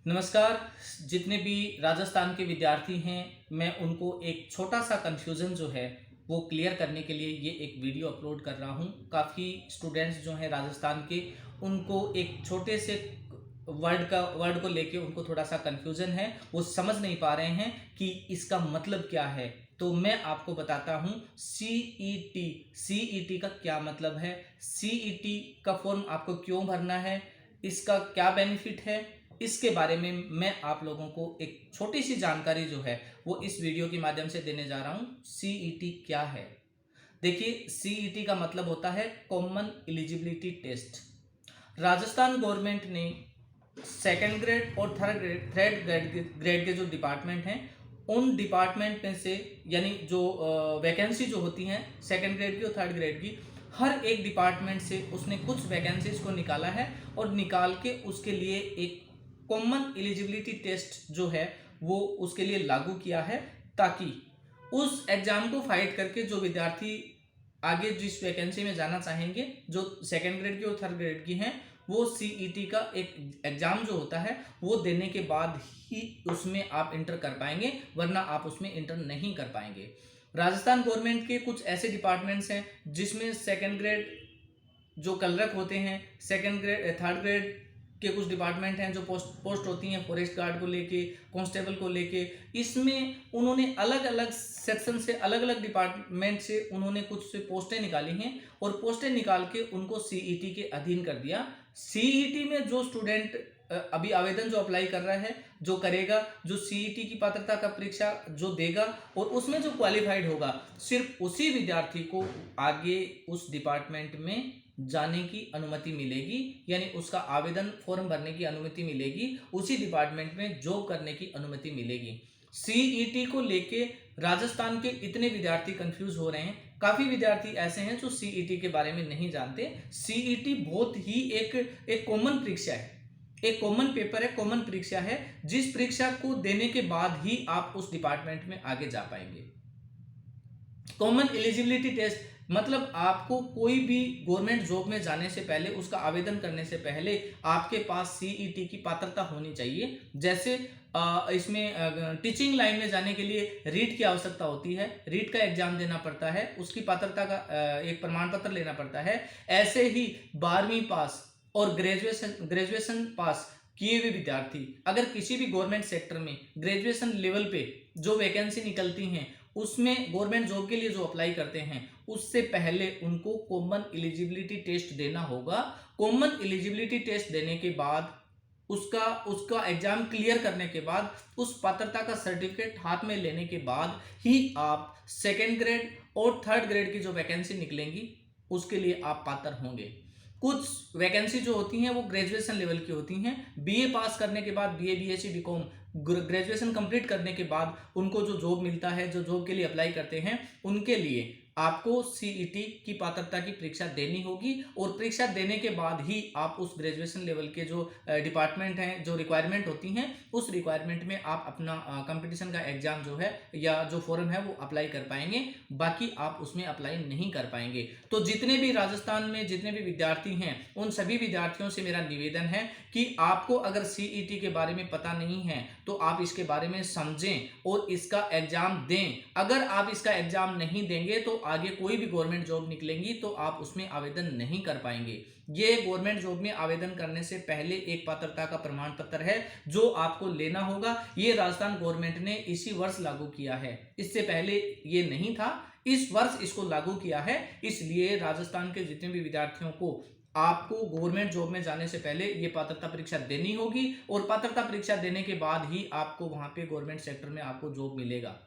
नमस्कार। जितने भी राजस्थान के विद्यार्थी हैं, मैं उनको एक छोटा सा कन्फ्यूज़न जो है वो क्लियर करने के लिए ये एक वीडियो अपलोड कर रहा हूँ। काफ़ी स्टूडेंट्स जो हैं राजस्थान के, उनको एक छोटे से वर्ड को लेके उनको थोड़ा सा कन्फ्यूज़न है, वो समझ नहीं पा रहे हैं कि इसका मतलब क्या है। तो मैं आपको बताता हूँ सीईटी का क्या मतलब है, सीईटी का फॉर्म आपको क्यों भरना है, इसका क्या बेनिफिट है, इसके बारे में मैं आप लोगों को एक छोटी सी जानकारी जो है वो इस वीडियो के माध्यम से देने जा रहा हूं। सीईटी क्या है? देखिए, सीईटी का मतलब होता है common eligibility test. Rajasthan government ने सेकेंड ग्रेड और थर्ड ग्रेड के जो डिपार्टमेंट हैं, उन डिपार्टमेंट में से, यानी जो वैकेंसी जो होती हैं सेकेंड ग्रेड की और थर्ड ग्रेड की, हर एक डिपार्टमेंट से उसने कुछ वैकेंसीज को निकाला है और निकाल के उसके लिए एक कॉमन एलिजिबिलिटी टेस्ट जो है वो उसके लिए लागू किया है, ताकि उस एग्जाम को फाइट करके जो विद्यार्थी आगे जिस वैकेंसी में जाना चाहेंगे, जो सेकेंड ग्रेड की और थर्ड ग्रेड की हैं, वो सीईटी का एक एग्जाम जो होता है वो देने के बाद ही उसमें आप इंटर कर पाएंगे, वरना आप उसमें इंटर नहीं कर पाएंगे। राजस्थान गवर्नमेंट के कुछ ऐसे डिपार्टमेंट्स हैं जिसमें सेकेंड ग्रेड जो कलरक होते हैं, सेकेंड ग्रेड थर्ड ग्रेड के कुछ डिपार्टमेंट हैं जो पोस्ट होती हैं फॉरेस्ट गार्ड को लेके, कांस्टेबल को लेके, इसमें उन्होंने अलग अलग सेक्शन से, अलग अलग डिपार्टमेंट से उन्होंने कुछ से पोस्टें निकाली हैं और पोस्टें निकाल के उनको सीईटी के अधीन कर दिया। सीईटी में जो स्टूडेंट अभी आवेदन जो अप्लाई कर रहा है, जो करेगा, जो सीईटी की पात्रता का परीक्षा जो देगा और उसमें जो क्वालिफाइड होगा, सिर्फ उसी विद्यार्थी को आगे उस डिपार्टमेंट में जाने की अनुमति मिलेगी, यानी उसका आवेदन फॉर्म भरने की अनुमति मिलेगी, उसी डिपार्टमेंट में जॉब करने की अनुमति मिलेगी। सीईटी को लेके राजस्थान के इतने विद्यार्थी कंफ्यूज हो रहे हैं। काफी विद्यार्थी ऐसे हैं जो सीईटी के बारे में नहीं जानते। सीईटी बहुत ही एक कॉमन परीक्षा है, एक कॉमन पेपर है, कॉमन परीक्षा है, जिस परीक्षा को देने के बाद ही आप उस डिपार्टमेंट में आगे जा पाएंगे। कॉमन एलिजिबिलिटी टेस्ट मतलब आपको कोई भी गवर्नमेंट जॉब में जाने से पहले, उसका आवेदन करने से पहले आपके पास सीईटी की पात्रता होनी चाहिए। जैसे इसमें टीचिंग लाइन में जाने के लिए रीट की आवश्यकता होती है, रीट का एग्जाम देना पड़ता है, उसकी पात्रता का एक प्रमाण पत्र लेना पड़ता है। ऐसे ही 12वीं पास और ग्रेजुएशन पास किए हुए विद्यार्थी अगर किसी भी गवर्नमेंट सेक्टर में ग्रेजुएशन लेवल पे जो वैकेंसी निकलती हैं उसमें गवर्नमेंट जॉब के लिए जो अप्लाई करते हैं, उससे पहले उनको कॉमन एलिजिबिलिटी टेस्ट देना होगा। कॉमन एलिजिबिलिटी टेस्ट देने के बाद उसका उसका एग्जाम क्लियर करने के बाद, उस पात्रता का सर्टिफिकेट हाथ में लेने के बाद ही आप सेकेंड ग्रेड और थर्ड ग्रेड की जो वैकेंसी निकलेंगी उसके लिए आप पात्र होंगे। कुछ वैकेंसी जो होती हैं वो ग्रेजुएशन लेवल की होती हैं। बीए पास करने के बाद, BA BSc BCom graduation complete करने के बाद उनको जो जॉब मिलता है, जो जॉब के लिए अप्लाई करते हैं, उनके लिए आपको सीईटी की पात्रता की परीक्षा देनी होगी और परीक्षा देने के बाद ही आप उस ग्रेजुएशन लेवल के जो डिपार्टमेंट हैं, जो रिक्वायरमेंट होती हैं, उस रिक्वायरमेंट में आप अपना कंपटीशन का एग्जाम जो है या जो फॉर्म है वो अप्लाई कर पाएंगे। बाकी आप उसमें अप्लाई नहीं कर पाएंगे। तो जितने भी राजस्थान में जितने भी विद्यार्थी हैं, उन सभी विद्यार्थियों से मेरा निवेदन है कि आपको अगर सीईटी के बारे में पता नहीं है तो आप इसके बारे में समझें और इसका एग्जाम दें। अगर आप इसका एग्जाम नहीं देंगे तो आगे कोई भी गवर्नमेंट जॉब निकलेंगी तो आप उसमें आवेदन नहीं कर पाएंगे। ये गवर्नमेंट जॉब में आवेदन करने से पहले एक पात्रता का प्रमाण पत्र है जो आपको लेना होगा। ये राजस्थान गवर्नमेंट ने इसी वर्ष लागू किया है, इससे पहले ये नहीं था, इस वर्ष इसको लागू किया है। इसलिए राजस्थान के जितने भी विद्यार्थियों को, आपको गवर्नमेंट जॉब में जाने से पहले ये पात्रता परीक्षा देनी होगी और पात्रता परीक्षा देने के बाद ही आपको वहां पे गवर्नमेंट सेक्टर में आपको जॉब मिलेगा।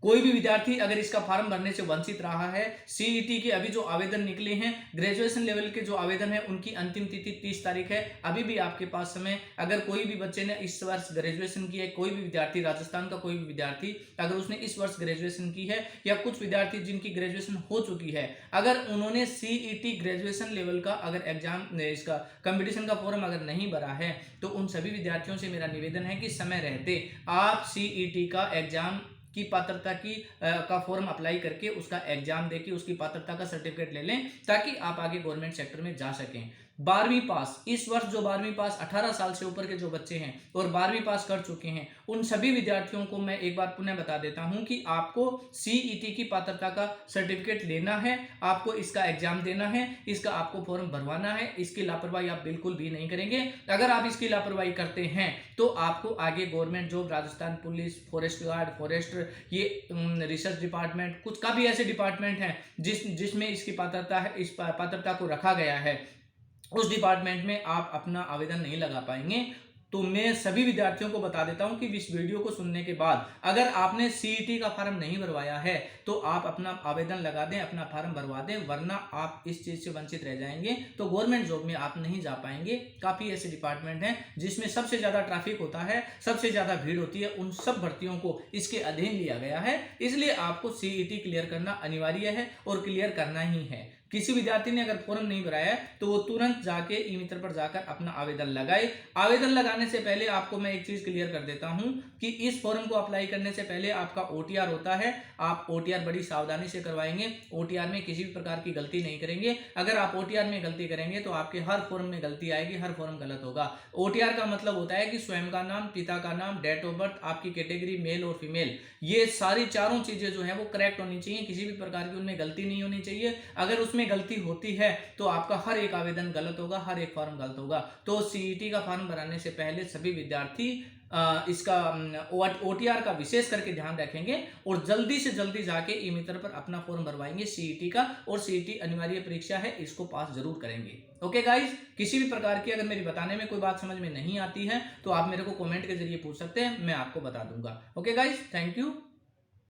कोई भी विद्यार्थी अगर इसका फॉर्म भरने से वंचित रहा है, सीईटी के अभी जो आवेदन निकले हैं, ग्रेजुएशन लेवल के जो आवेदन है, उनकी अंतिम तिथि 30 तारीख है, अभी भी आपके पास समय। अगर कोई भी बच्चे ने इस वर्ष ग्रेजुएशन की है, कोई भी विद्यार्थी, राजस्थान का कोई भी विद्यार्थी अगर उसने इस वर्ष ग्रेजुएशन की है, या कुछ विद्यार्थी जिनकी ग्रेजुएशन हो चुकी है, अगर उन्होंने सीईटी ग्रेजुएशन लेवल का अगर एग्जाम, इसका कंपटीशन का फॉर्म अगर नहीं भरा है, तो उन सभी विद्यार्थियों से मेरा निवेदन है कि समय रहते आप सीईटी का एग्जाम की पात्रता की का फॉर्म अप्लाई करके उसका एग्जाम देके उसकी पात्रता का सर्टिफिकेट ले लें, ताकि आप आगे गवर्नमेंट सेक्टर में जा सकें। 12वीं पास, इस वर्ष जो 12वीं पास 18 साल से ऊपर के जो बच्चे हैं और 12वीं पास कर चुके हैं, उन सभी विद्यार्थियों को मैं एक बार पुनः बता देता हूं कि आपको सीईटी की पात्रता का सर्टिफिकेट लेना है, आपको इसका एग्जाम देना है, इसका आपको फॉर्म भरवाना है। इसकी लापरवाही आप बिल्कुल भी नहीं करेंगे। अगर आप इसकी लापरवाही करते हैं तो आपको आगे government job, Rajasthan police, forest guard, forester, ये रिसर्च डिपार्टमेंट, कुछ काफी ऐसे डिपार्टमेंट हैं जिसमें इसकी पात्रता है, इस पात्रता को रखा गया है, उस डिपार्टमेंट में आप अपना आवेदन नहीं लगा पाएंगे। तो मैं सभी विद्यार्थियों को बता देता हूं कि इस वीडियो को सुनने के बाद अगर आपने सीईटी का फॉर्म नहीं भरवाया है तो आप अपना आवेदन लगा दें, अपना फॉर्म भरवा दें, वरना आप इस चीज से वंचित रह जाएंगे। तो गवर्नमेंट जॉब में आप नहीं जा पाएंगे। काफी ऐसे डिपार्टमेंट हैं जिसमें सबसे ज्यादा ट्रैफिक होता है, सबसे ज्यादा भीड़ होती है, उन सब भर्तियों को इसके अधीन लिया गया है। इसलिए आपको सीईटी क्लियर करना अनिवार्य है और क्लियर करना ही है। किसी विद्यार्थी ने अगर फॉर्म नहीं भराया है तो वो तुरंत जाके ई मित्र पर जाकर अपना आवेदन लगाए। आवेदन लगाने से पहले आपको मैं एक चीज क्लियर कर देता हूं कि इस फॉर्म को अप्लाई करने से पहले आपका ओटीआर होता है। आप ओटीआर बड़ी सावधानी से करवाएंगे। ओटीआर में किसी भी प्रकार की गलती नहीं करेंगे। अगर आप ओटीआर में गलती करेंगे तो आपके हर फॉर्म में गलती आएगी, हर फॉर्म गलत होगा। ओटीआर का मतलब होता है कि स्वयं का नाम, पिता का नाम, डेट ऑफ बर्थ, आपकी कैटेगरी मेल और फीमेल, ये सारी चारों चीजें जो है वो करेक्ट होनी चाहिए। किसी भी प्रकार की उनमें गलती नहीं होनी चाहिए। अगर उसमें गलती होती है तो आपका हर एक आवेदन गलत होगा, हर एक फॉर्म गलत होगा। तो सीईटी का फॉर्म भराने से पहले सभी विद्यार्थी इसका ओटीआर का विशेष करके ध्यान रखेंगे और जल्दी से जल्दी जाके ई मित्र पर अपना फॉर्म भरवाएंगे सीईटी का। और सीईटी अनिवार्य परीक्षा है, इसको पास जरूर करेंगे। ओके गाइज, किसी भी प्रकार की अगर मेरी बताने में कोई बात समझ में नहीं आती है तो आप मेरे को कमेंट के जरिए पूछ सकते हैं, मैं आपको बता दूंगा। Okay guys, thank you.